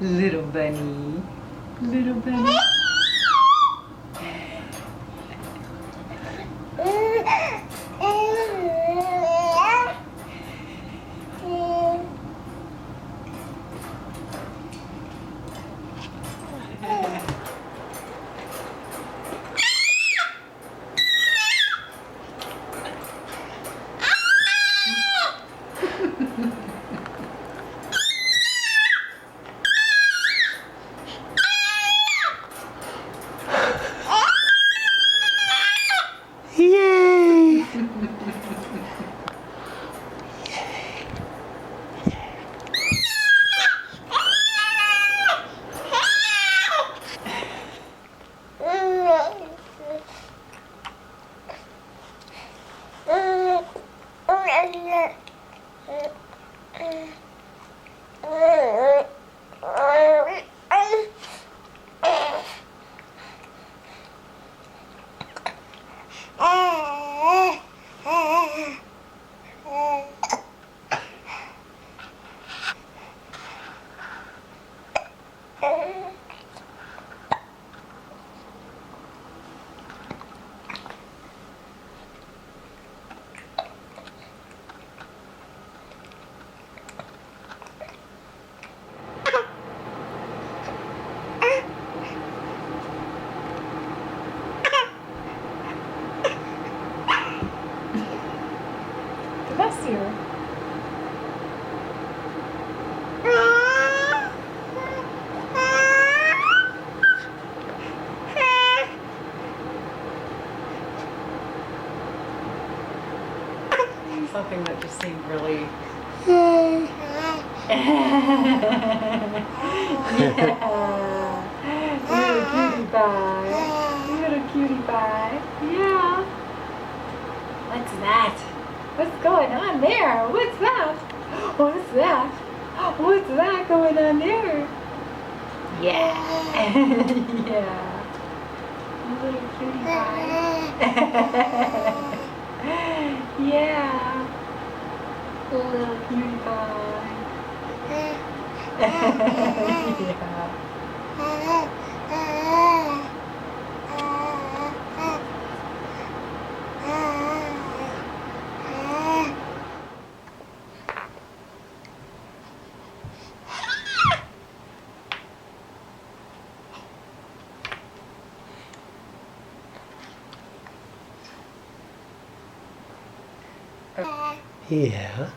Little bunny. Little bunny. Yay! Bless you. Something that just seemed really. Yeah. Little cutie pie. Little cutie pie. Yeah. What's that? What's going on there? What's that? What's that? What's that going on there? Yeah. Yeah. Little cutie pie. Yeah. Little cutie pie. Yeah. Yeah.